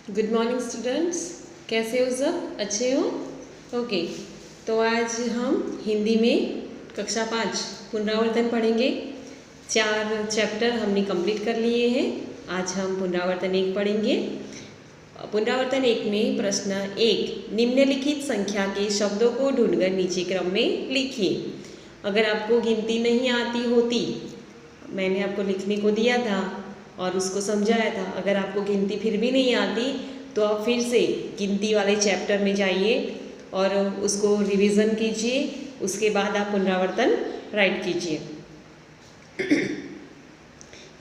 Good morning students, कैसे हो सब? अच्छे हो? ओके। तो आज हम हिंदी में कक्षा 5 पुनरावर्तन पढ़ेंगे। 4 चैप्टर हमने कंप्लीट कर लिए हैं। आज हम पुनरावर्तन 1 पढ़ेंगे। पुनरावर्तन 1 में प्रश्न 1, निम्नलिखित संख्या के शब्दों को ढूंढकर नीचे क्रम में लिखिए। अगर आपको गिनती नहीं आती होती, मैंने आपको लिखने को दिया था और उसको समझाया था। अगर आपको गिनती फिर भी नहीं आती तो आप फिर से गिनती वाले चैप्टर में जाइए और उसको रिवीजन कीजिए। उसके बाद आप पुनरावर्तन राइट कीजिए।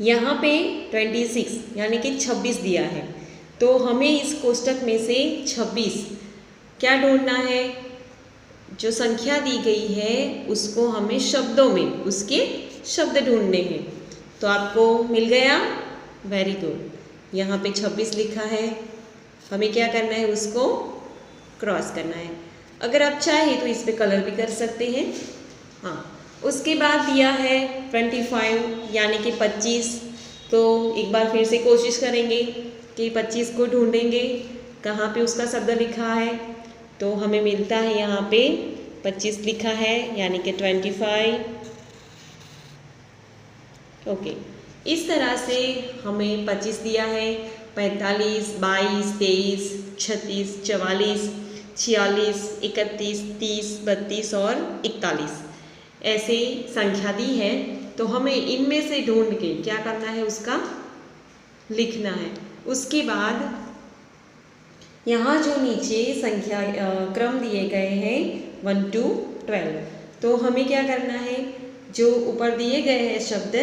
यहाँ पे 26 यानी कि 26 दिया है, तो हमें इस कोष्टक में से 26 क्या ढूंढना है? जो संख्या दी गई है उसको हमें शब्दों में उसके शब्द ढूंढने हैं। तो आपको मिल गया, वेरी गुड। यहाँ पे 26 लिखा है, हमें क्या करना है? उसको क्रॉस करना है। अगर आप चाहें तो इस पे कलर भी कर सकते हैं। हाँ, उसके बाद दिया है 25 यानी कि 25। तो एक बार फिर से कोशिश करेंगे कि 25 को ढूंढेंगे कहाँ पे उसका शब्द लिखा है। तो हमें मिलता है यहाँ पे 25 लिखा है यानी कि 25। ओके, इस तरह से हमें 25 दिया है, 45, 22, 23, 36, 44, 46, 31, 30, 32 और 41 ऐसे संख्या दी है। तो हमें इनमें से ढूंढ के क्या करना है? उसका लिखना है। उसके बाद यहाँ जो नीचे संख्या क्रम दिए गए हैं 1 to 12, तो हमें क्या करना है? जो ऊपर दिए गए हैं शब्द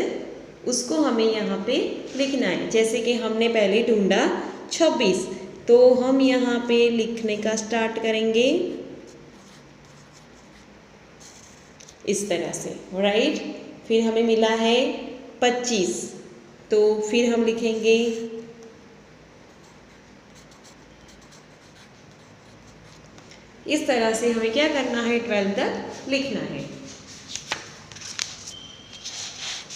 उसको हमें यहाँ पे लिखना है। जैसे कि हमने पहले ढूंढा 26, तो हम यहाँ पे लिखने का स्टार्ट करेंगे इस तरह से, राइट। फिर हमें मिला है 25, तो फिर हम लिखेंगे इस तरह से। हमें क्या करना है? 12 तक लिखना है।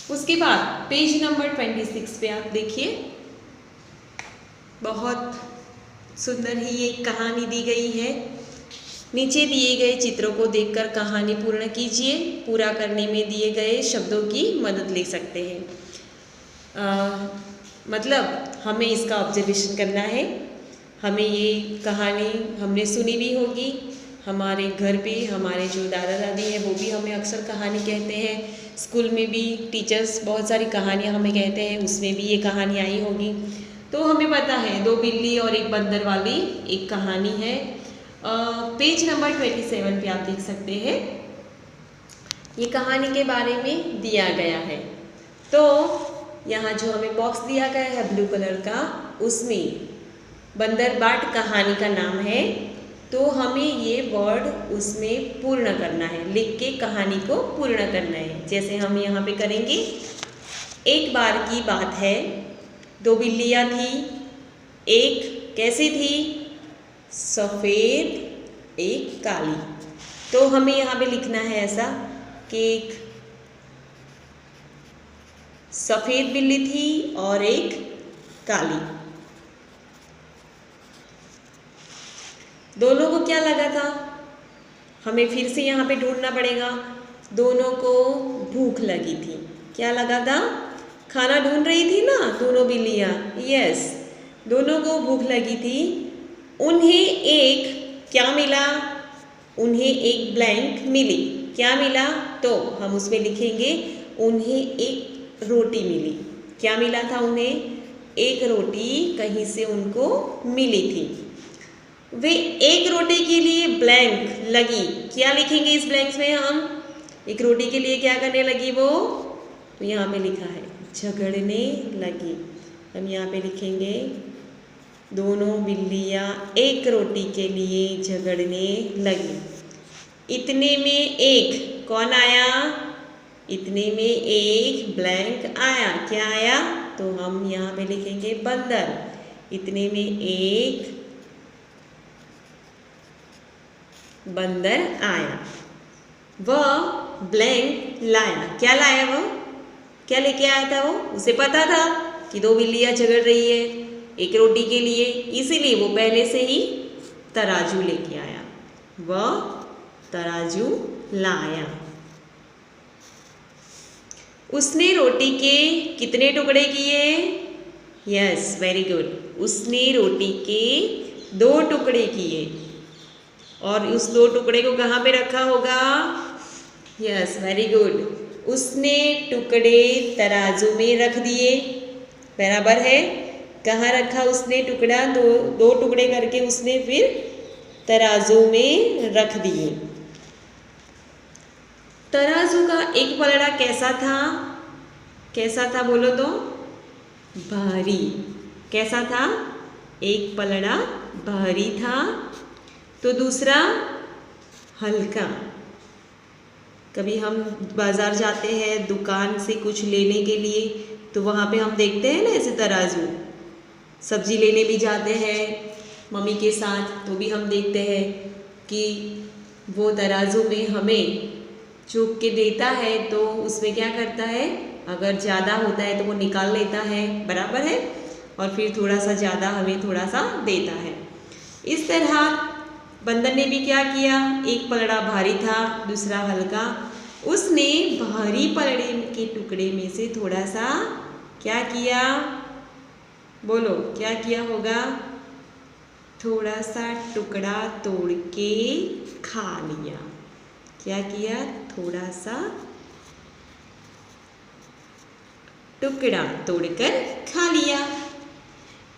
उसके बाद पेज नंबर 26 पे आप देखिए, बहुत सुंदर ही एक कहानी दी गई है। नीचे दिए गए चित्रों को देखकर कहानी पूर्ण कीजिए। पूरा करने में दिए गए शब्दों की मदद ले सकते हैं। मतलब हमें इसका ऑब्जर्वेशन करना है। हमें ये कहानी हमने सुनी भी होगी, हमारे घर पे हमारे जो दादा दादी हैं वो भी हमें अक्सर कहानी कहते हैं। स्कूल में भी टीचर्स बहुत सारी कहानियाँ हमें कहते हैं, उसमें भी ये कहानी आई होगी। तो हमें पता है 2 बिल्ली और 1 बंदर वाली एक कहानी है। पेज नंबर 27 पे आप देख सकते हैं, ये कहानी के बारे में दिया गया है। तो यहाँ जो हमें बॉक्स दिया गया है ब्लू कलर का, उसमें बंदरबाट कहानी का नाम है। तो हमें ये वर्ड उसमें पूर्ण करना है, लिख के कहानी को पूर्ण करना है। जैसे हम यहाँ पे करेंगे, एक बार की बात है, 2 बिल्लियाँ थी। एक कैसी थी? सफ़ेद, एक काली। तो हमें यहाँ पे लिखना है ऐसा कि एक सफ़ेद बिल्ली थी और एक काली। दोनों को क्या लगा था? हमें फिर से यहाँ पे ढूंढना पड़ेगा। दोनों को भूख लगी थी। क्या लगा था? खाना ढूंढ रही थी ना दोनों बिल्लियाँ। यस, दोनों को भूख लगी थी। उन्हें एक क्या मिला? उन्हें एक ब्लैंक मिली। क्या मिला? तो हम उसमें लिखेंगे उन्हें एक रोटी मिली। क्या मिला था उन्हें? एक रोटी कहीं से उनको मिली थी। वे एक रोटी के लिए ब्लैंक लगी। क्या लिखेंगे इस ब्लैंक्स में? हम एक रोटी के लिए क्या करने लगी वो? तो यहाँ पे लिखा है झगड़ने लगी। हम यहाँ पे लिखेंगे दोनों बिल्लियाँ एक रोटी के लिए झगड़ने लगी। इतने में एक कौन आया? इतने में एक ब्लैंक आया। क्या आया? तो हम यहाँ पे लिखेंगे बंदर। इतने में एक बंदर आया, वह ब्लैंक लाया। क्या लाया? वो क्या लेके आया था? वो उसे पता था कि 2 बिल्लियाँ झगड़ रही है। एक रोटी के लिए, इसीलिए वो पहले से ही तराजू लेके आया, वह तराजू लाया। उसने रोटी के कितने टुकड़े किए? Yes, very good. उसने रोटी के 2 टुकड़े किए और उस 2 टुकड़े को कहाँ पे रखा होगा? Yes, very good. उसने टुकड़े तराजू में रख दिए, बराबर है। कहाँ रखा उसने टुकड़ा? 2 टुकड़े करके उसने फिर तराजू में रख दिए। तराजू का एक पलड़ा कैसा था? कैसा था बोलो तो? भारी। कैसा था? एक पलड़ा भारी था, तो दूसरा हल्का। कभी हम बाज़ार जाते हैं दुकान से कुछ लेने के लिए, तो वहाँ पे हम देखते हैं ना ऐसे तराजू। सब्जी लेने भी जाते हैं मम्मी के साथ, तो भी हम देखते हैं कि वो तराजू में हमें चूक के देता है, तो उसमें क्या करता है, अगर ज़्यादा होता है तो वो निकाल लेता है, बराबर है, और फिर थोड़ा सा ज़्यादा हमें थोड़ा सा देता है। इस तरह बंदर ने भी क्या किया? एक पलड़ा भारी था, दूसरा हल्का। उसने भारी पलड़े के टुकड़े में से थोड़ा सा क्या किया? बोलो क्या किया होगा? थोड़ा सा टुकड़ा तोड़ के खा लिया। क्या किया? थोड़ा सा टुकड़ा तोड़कर खा लिया।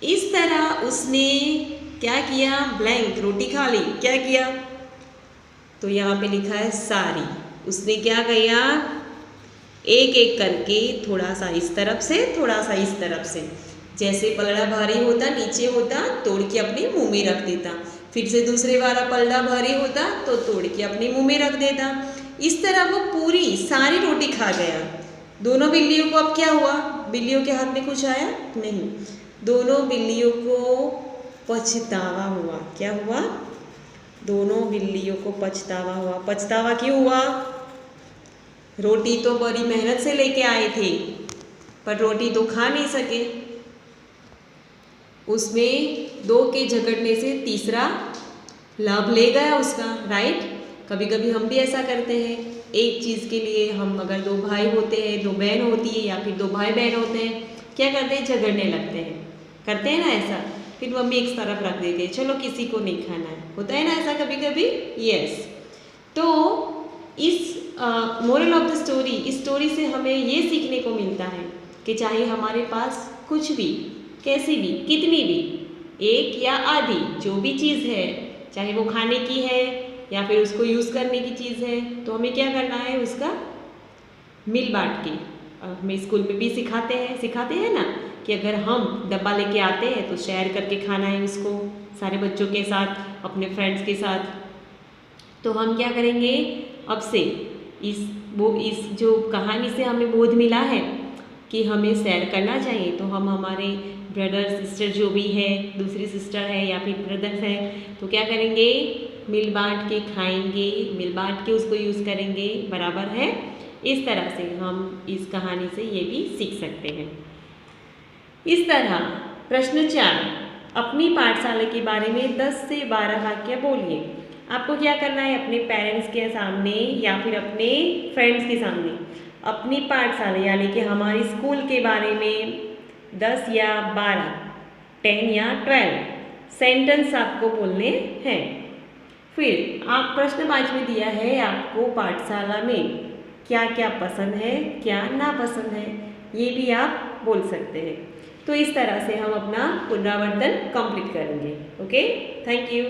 इस तरह उसने क्या किया? ब्लैंक रोटी खा ली। क्या किया? तो यहाँ पे लिखा है सारी। उसने क्या किया? एक एक करके थोड़ा सा इस तरफ से, थोड़ा सा इस तरफ से, जैसे पलड़ा भारी होता नीचे होता तोड़ के अपने मुंह में रख देता, फिर से दूसरे वाला पलड़ा भारी होता तो तोड़ के अपने मुंह में रख देता। इस तरह वो पूरी सारी रोटी खा गया। दोनों बिल्लियों को अब क्या हुआ? बिल्लियों के हाथ में कुछ आया? नहीं। दोनों बिल्लियों को पछतावा हुआ। क्या हुआ? दोनों बिल्लियों को पछतावा हुआ। पछतावा क्यों हुआ? रोटी तो बड़ी मेहनत से लेके आए थे, पर रोटी तो खा नहीं सके। उसमें 2 के झगड़ने से तीसरा लाभ ले गया उसका, राइट। कभी कभी हम भी ऐसा करते हैं, एक चीज़ के लिए हम अगर 2 भाई होते हैं, 2 बहन होती है, या फिर 2 भाई बहन होते हैं, क्या करते हैं? झगड़ने लगते हैं। करते हैं ना ऐसा? फिर मम्मी एक तरफ रख देती है, चलो किसी को नहीं खाना है। होता है ना ऐसा कभी कभी? यस। तो इस मोरल ऑफ द स्टोरी, इस स्टोरी से हमें ये सीखने को मिलता है कि चाहे हमारे पास कुछ भी, कैसी भी, कितनी भी, एक या आधी जो भी चीज़ है, चाहे वो खाने की है या फिर उसको यूज़ करने की चीज़ है, तो हमें क्या करना है? उसका मिल बांट के। हमें स्कूल में भी सिखाते हैं ना कि अगर हम डब्बा लेके आते हैं तो शेयर करके खाना है उसको, सारे बच्चों के साथ, अपने फ्रेंड्स के साथ। तो हम क्या करेंगे अब से? इस जो कहानी से हमें बोध मिला है कि हमें शेयर करना चाहिए, तो हम हमारे ब्रदर सिस्टर जो भी है, दूसरी सिस्टर है या फिर ब्रदर्स है, तो क्या करेंगे? मिल बांट के खाएंगे, मिल बांट के उसको यूज़ करेंगे, बराबर है। इस तरह से हम इस कहानी से ये भी सीख सकते हैं। इस तरह प्रश्न 4, अपनी पाठशाला के बारे में 10 से 12 वाक्य बोलिए। आपको क्या करना है? अपने पेरेंट्स के सामने या फिर अपने फ्रेंड्स के सामने अपनी पाठशाला यानी कि हमारी स्कूल के बारे में 10 या 12, 10 या 12 सेंटेंस आपको बोलने हैं। फिर आप प्रश्न 5 में दिया है आपको पाठशाला में क्या क्या पसंद है, क्या नापसंद है, ये भी आप बोल सकते हैं। तो इस तरह से हम अपना पुनरावर्तन कंप्लीट करेंगे। Okay, thank you.